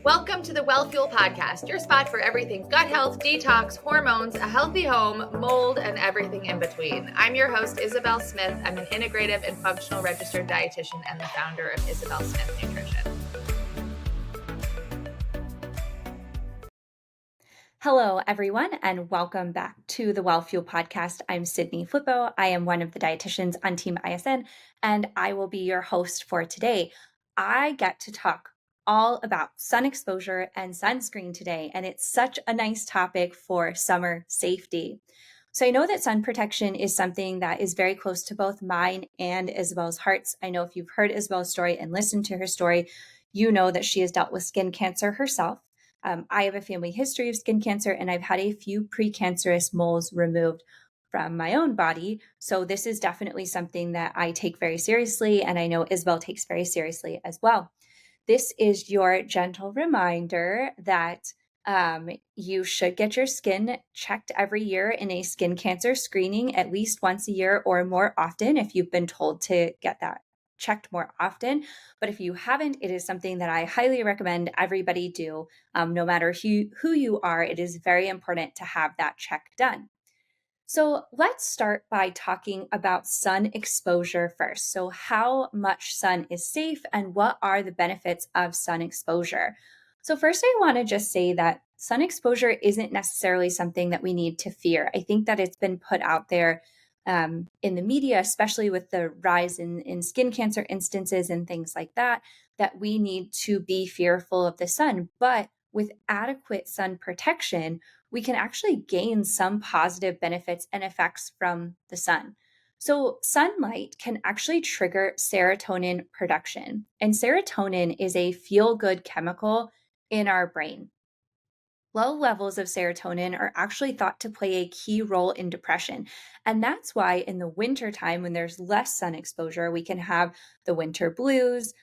Welcome to the Wellfuel Podcast, your spot for everything gut health, detox, hormones, a healthy home, mold, and everything in between. I'm your host, Isabel Smith. I'm an integrative and functional registered dietitian and the founder of Isabel Smith Nutrition. Hello, everyone, and welcome back to the Wellfuel Podcast. I'm Sydney Flippo. I am one of the dietitians on Team ISN, and I will be your host for today. I get to talk all about sun exposure and sunscreen today, and it's such a nice topic for summer safety. So I know that sun protection is something that is very close to both mine and Isabel's hearts. I know if you've heard Isabel's story and listened to her story, you know that she has dealt with skin cancer herself. I have a family history of skin cancer, and I've had a few precancerous moles removed from my own body. So this is definitely something that I take very seriously, and I know Isabel takes very seriously as well. This is your gentle reminder that you should get your skin checked every year in a skin cancer screening at least once a year or more often if you've been told to get that checked more often. But if you haven't, it is something that I highly recommend everybody do. No matter who you are, it is very important to have that check done. So let's start by talking about sun exposure first. So how much sun is safe and what are the benefits of sun exposure? So first, I want to just say that sun exposure isn't necessarily something that we need to fear. I think that it's been put out there in the media, especially with the rise in skin cancer instances and things like that, that we need to be fearful of the sun. But with adequate sun protection, we can actually gain some positive benefits and effects from the sun. So, sunlight can actually trigger serotonin production, and serotonin is a feel good chemical in our brain. Low levels of serotonin are actually thought to play a key role in depression. And that's why in the wintertime, when there's less sun exposure, we can have the winter blues,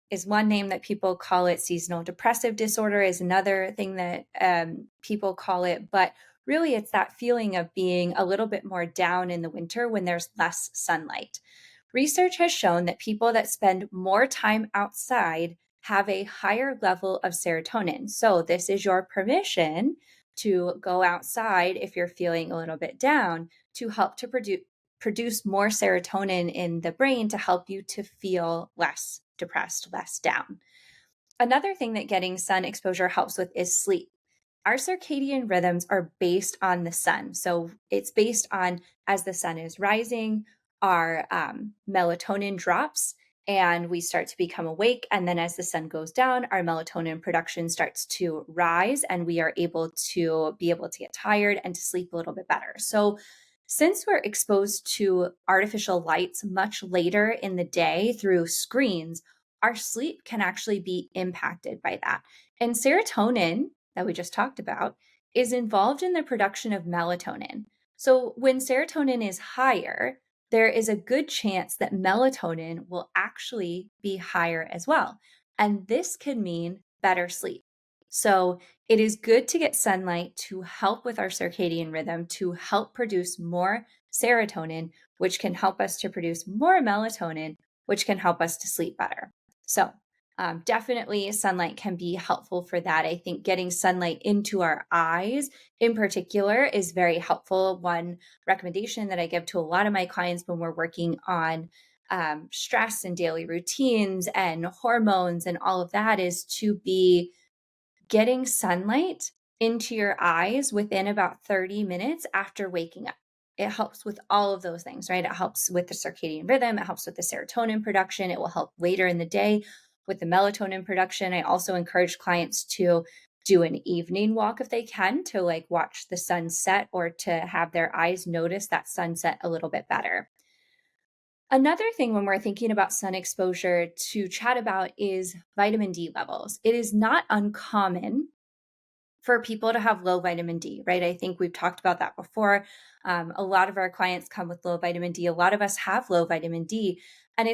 is one name that people call it. Seasonal depressive disorder is another thing that people call it. But really, it's that feeling of being a little bit more down in the winter when there's less sunlight. Research has shown that people that spend more time outside have a higher level of serotonin. So, this is your permission to go outside if you're feeling a little bit down to help to produce more serotonin in the brain to help you to feel less depressed, less down. Another thing that getting sun exposure helps with is sleep. Our circadian rhythms are based on the sun. So it's based on as the sun is rising, our melatonin drops and we start to become awake. And then as the sun goes down, our melatonin production starts to rise and we are able to get tired and to sleep a little bit better. So since we're exposed to artificial lights much later in the day through screens, our sleep can actually be impacted by that. And serotonin, that we just talked about, is involved in the production of melatonin. So when serotonin is higher, there is a good chance that melatonin will actually be higher as well. And this can mean better sleep. So it is good to get sunlight to help with our circadian rhythm, to help produce more serotonin, which can help us to produce more melatonin, which can help us to sleep better. So definitely sunlight can be helpful for that. I think getting sunlight into our eyes in particular is very helpful. One recommendation that I give to a lot of my clients when we're working on stress and daily routines and hormones and all of that is to be getting sunlight into your eyes within about 30 minutes after waking up. It helps with all of those things, right? It helps with the circadian rhythm. It helps with the serotonin production. It will help later in the day with the melatonin production. I also encourage clients to do an evening walk if they can to like watch the sunset or to have their eyes notice that sunset a little bit better. Another thing when we're thinking about sun exposure to chat about is vitamin D levels. It is not uncommon for people to have low vitamin D, right? I think we've talked about that before. A lot of our clients come with low vitamin D. A lot of us have low vitamin D. And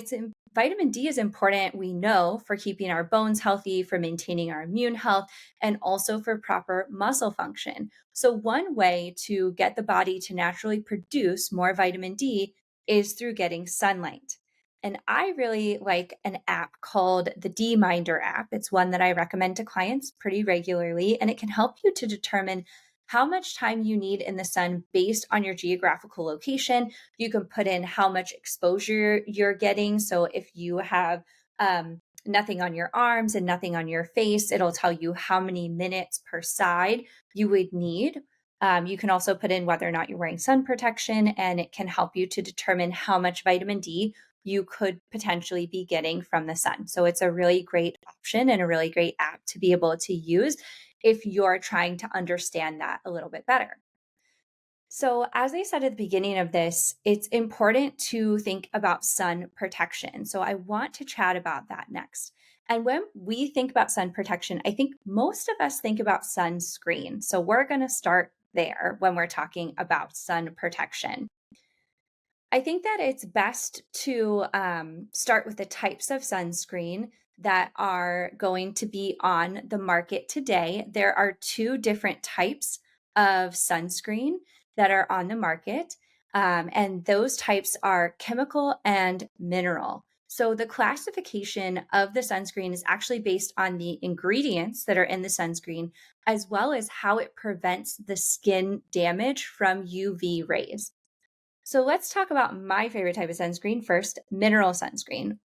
vitamin D is important, we know, for keeping our bones healthy, for maintaining our immune health, and also for proper muscle function. So one way to get the body to naturally produce more vitamin D is through getting sunlight. And I really like an app called the D-Minder app. It's one that I recommend to clients pretty regularly, and it can help you to determine how much time you need in the sun based on your geographical location. You can put in how much exposure you're getting. So if you have nothing on your arms and nothing on your face, it'll tell you how many minutes per side you would need. You can also put in whether or not you're wearing sun protection, and it can help you to determine how much vitamin D you could potentially be getting from the sun. So it's a really great option and a really great app to be able to use if you're trying to understand that a little bit better. So, as I said at the beginning of this, it's important to think about sun protection. So, I want to chat about that next. And when we think about sun protection, I think most of us think about sunscreen. So, we're going to start there when we're talking about sun protection. I think that it's best to start with the types of sunscreen that are going to be on the market today. There are two different types of sunscreen that are on the market, and those types are chemical and mineral. So the classification of the sunscreen is actually based on the ingredients that are in the sunscreen, as well as how it prevents the skin damage from UV rays. So let's talk about my favorite type of sunscreen first, mineral sunscreen.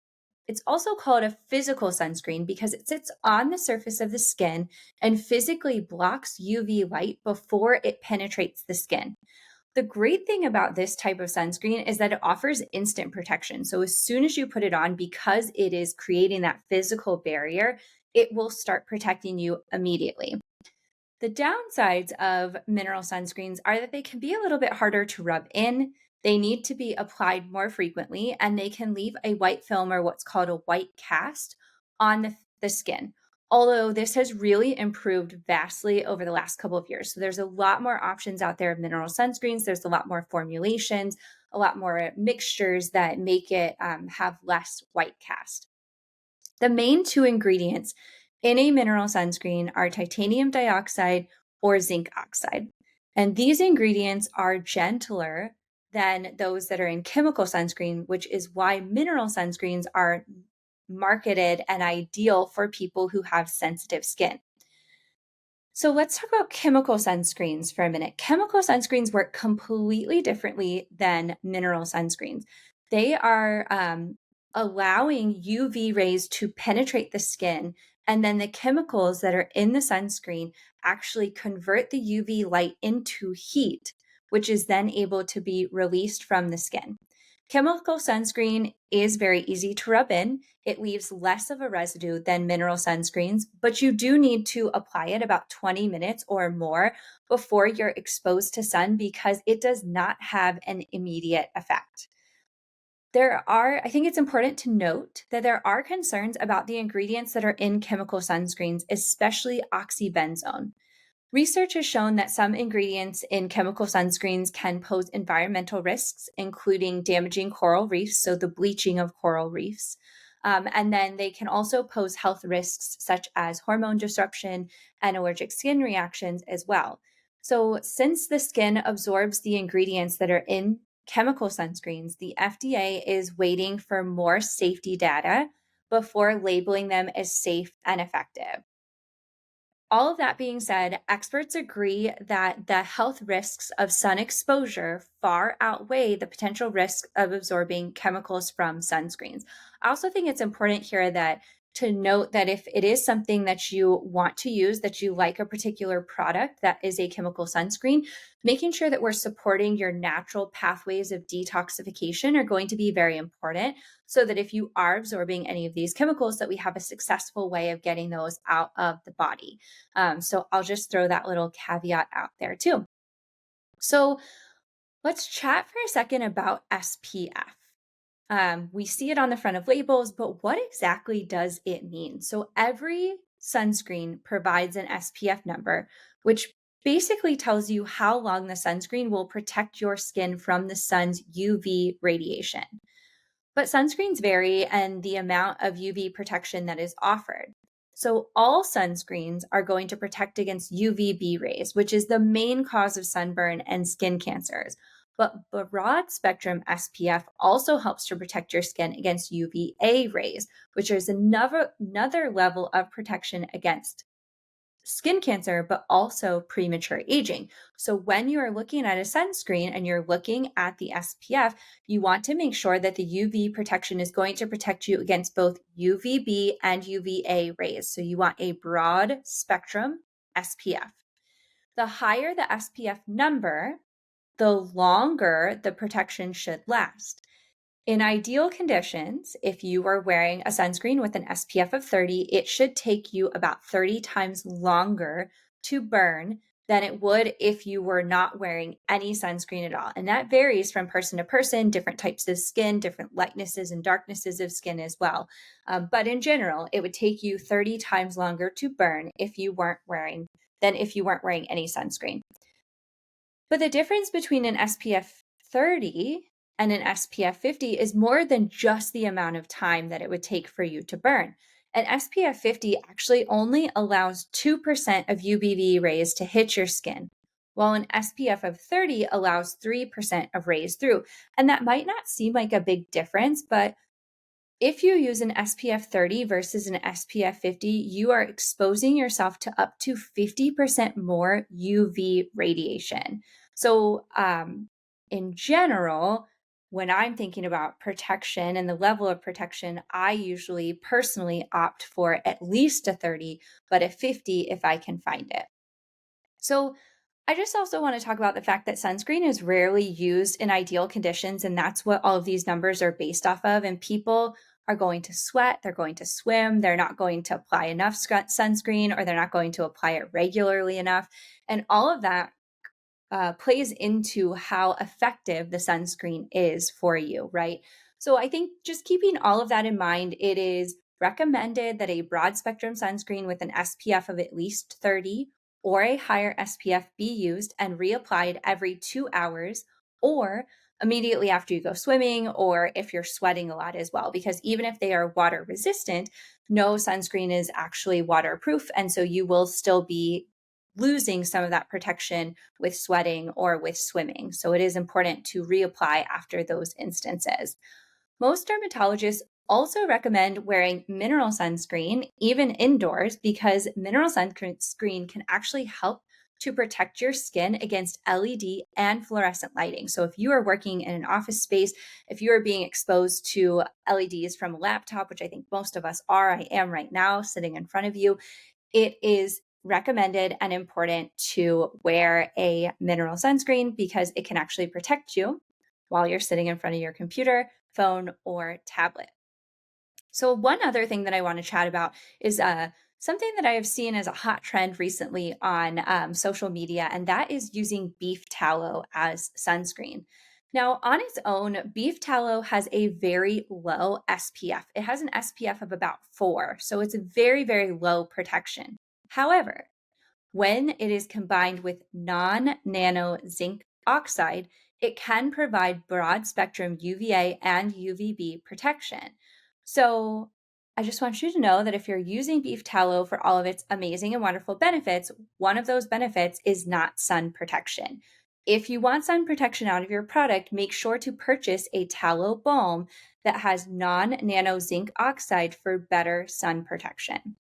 It's also called a physical sunscreen because it sits on the surface of the skin and physically blocks UV light before it penetrates the skin. The great thing about this type of sunscreen is that it offers instant protection. So as soon as you put it on, because it is creating that physical barrier, it will start protecting you immediately. The downsides of mineral sunscreens are that they can be a little bit harder to rub in. They need to be applied more frequently, and they can leave a white film or what's called a white cast on the skin. Although this has really improved vastly over the last couple of years. So there's a lot more options out there of mineral sunscreens. There's a lot more formulations, a lot more mixtures that make it have less white cast. The main two ingredients in a mineral sunscreen are titanium dioxide or zinc oxide. And these ingredients are gentler than those that are in chemical sunscreen, which is why mineral sunscreens are marketed and ideal for people who have sensitive skin. So let's talk about chemical sunscreens for a minute. Chemical sunscreens work completely differently than mineral sunscreens. They are allowing UV rays to penetrate the skin, and then the chemicals that are in the sunscreen actually convert the UV light into heat, which is then able to be released from the skin. Chemical sunscreen is very easy to rub in. It leaves less of a residue than mineral sunscreens, but you do need to apply it about 20 minutes or more before you're exposed to sun because it does not have an immediate effect. I think it's important to note that there are concerns about the ingredients that are in chemical sunscreens, especially oxybenzone. Research has shown that some ingredients in chemical sunscreens can pose environmental risks, including damaging coral reefs, so the bleaching of coral reefs. And then they can also pose health risks such as hormone disruption and allergic skin reactions as well. So, since the skin absorbs the ingredients that are in chemical sunscreens, the FDA is waiting for more safety data before labeling them as safe and effective. All of that being said, experts agree that the health risks of sun exposure far outweigh the potential risk of absorbing chemicals from sunscreens. I also think it's important here that to note that if it is something that you want to use, that you like a particular product that is a chemical sunscreen, making sure that we're supporting your natural pathways of detoxification are going to be very important so that if you are absorbing any of these chemicals, that we have a successful way of getting those out of the body. So I'll just throw that little caveat out there too. So let's chat for a second about SPF. We see it on the front of labels, but what exactly does it mean? So every sunscreen provides an SPF number, which basically tells you how long the sunscreen will protect your skin from the sun's UV radiation. But sunscreens vary and the amount of UV protection that is offered. So all sunscreens are going to protect against UVB rays, which is the main cause of sunburn and skin cancers. But broad spectrum SPF also helps to protect your skin against UVA rays, which is another level of protection against skin cancer, but also premature aging. So when you are looking at a sunscreen and you're looking at the SPF, you want to make sure that the UV protection is going to protect you against both UVB and UVA rays. So you want a broad spectrum SPF. The higher the SPF number, the longer the protection should last. In ideal conditions, if you are wearing a sunscreen with an SPF of 30, it should take you about 30 times longer to burn than it would if you were not wearing any sunscreen at all. And that varies from person to person, different types of skin, different lightnesses and darknesses of skin as well. But in general, it would take you 30 times longer to burn if you weren't wearing any sunscreen. But the difference between an SPF 30 and an SPF 50 is more than just the amount of time that it would take for you to burn. An SPF 50 actually only allows 2% of UVB rays to hit your skin, while an SPF of 30 allows 3% of rays through. And that might not seem like a big difference, but if you use an SPF 30 versus an SPF 50, you are exposing yourself to up to 50% more UV radiation. So, in general, when I'm thinking about protection and the level of protection, I usually personally opt for at least a 30, but a 50 if I can find it. So, I just also want to talk about the fact that sunscreen is rarely used in ideal conditions, and that's what all of these numbers are based off of. And people are going to sweat, they're going to swim, they're not going to apply enough sunscreen, or they're not going to apply it regularly enough. And all of that plays into how effective the sunscreen is for you, right? So I think just keeping all of that in mind, it is recommended that a broad spectrum sunscreen with an SPF of at least 30 or a higher SPF be used and reapplied every 2 hours or immediately after you go swimming, or if you're sweating a lot as well, because even if they are water resistant, no sunscreen is actually waterproof. And so you will still be losing some of that protection with sweating or with swimming. So it is important to reapply after those instances. Most dermatologists also recommend wearing mineral sunscreen, even indoors, because mineral sunscreen can actually help to protect your skin against LED and fluorescent lighting. So if you are working in an office space, if you are being exposed to LEDs from a laptop, which I think most of us are, I am right now sitting in front of you, it is recommended and important to wear a mineral sunscreen because it can actually protect you while you're sitting in front of your computer, phone, or tablet. So one other thing that I want to chat about is something that I have seen as a hot trend recently on social media, and that is using beef tallow as sunscreen. Now, on its own, beef tallow has a very low SPF. It has an SPF of about 4, so it's a very, very low protection. However, when it is combined with non-nano zinc oxide, it can provide broad spectrum UVA and UVB protection. So I just want you to know that if you're using beef tallow for all of its amazing and wonderful benefits, one of those benefits is not sun protection. If you want sun protection out of your product, make sure to purchase a tallow balm that has non-nano zinc oxide for better sun protection.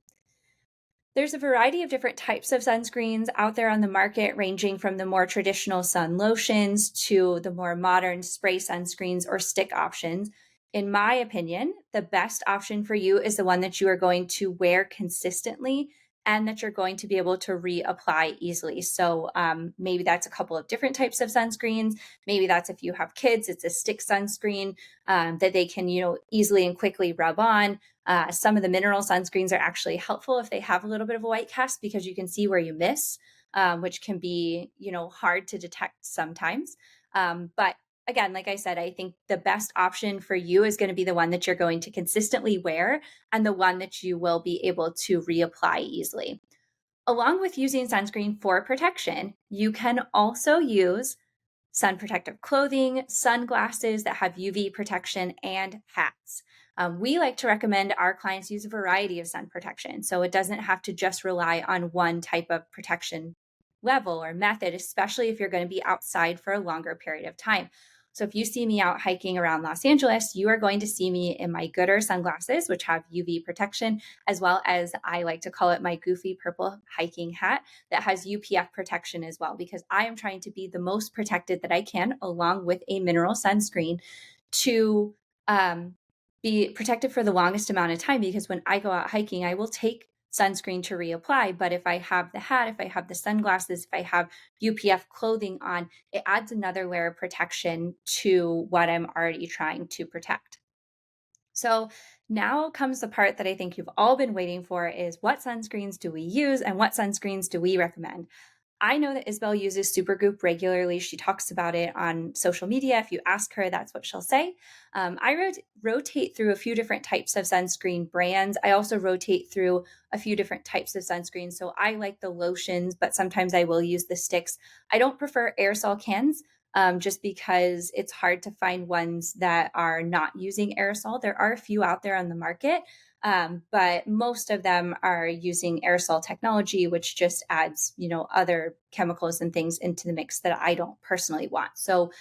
There's a variety of different types of sunscreens out there on the market, ranging from the more traditional sun lotions to the more modern spray sunscreens or stick options. In my opinion, the best option for you is the one that you are going to wear consistently and that you're going to be able to reapply easily. So maybe that's a couple of different types of sunscreens. Maybe that's if you have kids, it's a stick sunscreen that they can, easily and quickly rub on. Some of the mineral sunscreens are actually helpful if they have a little bit of a white cast because you can see where you miss, which can be, hard to detect sometimes. But again, like I said, I think the best option for you is going to be the one that you're going to consistently wear and the one that you will be able to reapply easily. Along with using sunscreen for protection, you can also use sun protective clothing, sunglasses that have UV protection, and hats. We like to recommend our clients use a variety of sun protection, so it doesn't have to just rely on one type of protection level or method, especially if you're going to be outside for a longer period of time. So if you see me out hiking around Los Angeles, you are going to see me in my Gooder sunglasses, which have UV protection, as well as I like to call it my goofy purple hiking hat that has UPF protection as well, because I am trying to be the most protected that I can, along with a mineral sunscreen to be protected for the longest amount of time. Because when I go out hiking, I will take sunscreen to reapply. But if I have the hat, if I have the sunglasses, if I have UPF clothing on, it adds another layer of protection to what I'm already trying to protect. So now comes the part that I think you've all been waiting for, is what sunscreens do we use and what sunscreens do we recommend? I know that Isabel uses Supergoop regularly. She talks about it on social media. If you ask her, that's what she'll say. I rotate through a few different types of sunscreen brands. I also rotate through a few different types of sunscreen. So I like the lotions, but sometimes I will use the sticks. I don't prefer aerosol cans. Just because it's hard to find ones that are not using aerosol. There are a few out there on the market, but most of them are using aerosol technology, which just adds, other chemicals and things into the mix that I don't personally want. So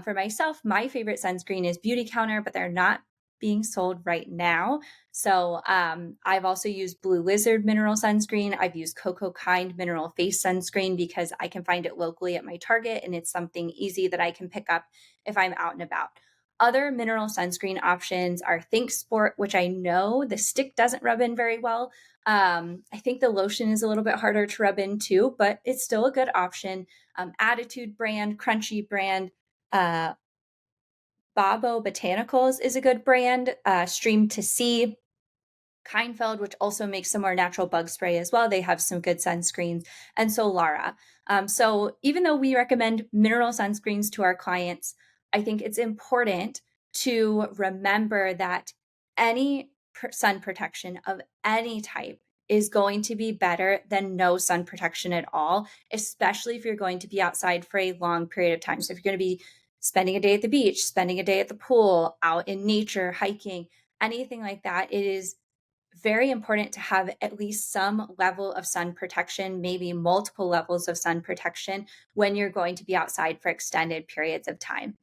for myself, my favorite sunscreen is Beauty Counter, but they're not being sold right now. So I've also used Blue Lizard mineral sunscreen. I've used Coco Kind mineral face sunscreen because I can find it locally at my Target, and it's something easy that I can pick up if I'm out and about. Other mineral sunscreen options are Think Sport, which I know the stick doesn't rub in very well. I think the lotion is a little bit harder to rub in too, but it's still a good option. Attitude brand, Crunchy brand, Babo Botanicals is a good brand. Stream to Sea, Kindfeld, which also makes some more natural bug spray as well. They have some good sunscreens, and Solara. So even though we recommend mineral sunscreens to our clients, I think it's important to remember that any sun protection of any type is going to be better than no sun protection at all, especially if you're going to be outside for a long period of time. So if you're going to be spending a day at the beach, spending a day at the pool, out in nature, hiking, anything like that, it is very important to have at least some level of sun protection, maybe multiple levels of sun protection when you're going to be outside for extended periods of time.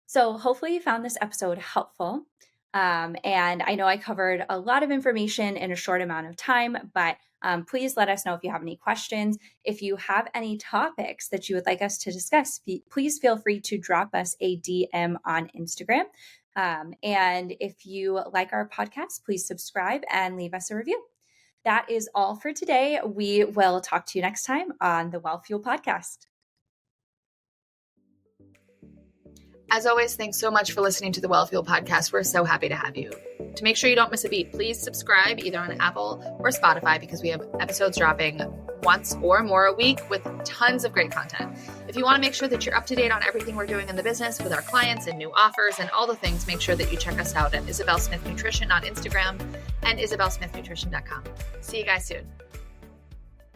So hopefully you found this episode helpful. And I know I covered a lot of information in a short amount of time, but please let us know if you have any questions. If you have any topics that you would like us to discuss, please feel free to drop us a DM on Instagram. And if you like our podcast, please subscribe and leave us a review. That is all for today. We will talk to you next time on the Wellfuel Podcast. As always, thanks so much for listening to the Wellfuel Podcast. We're so happy to have you. To make sure you don't miss a beat, please subscribe either on Apple or Spotify, because we have episodes dropping once or more a week with tons of great content. If you want to make sure that you're up to date on everything we're doing in the business with our clients and new offers and all the things, make sure that you check us out at Isabel Smith Nutrition on Instagram and isabelsmithnutrition.com. See you guys soon.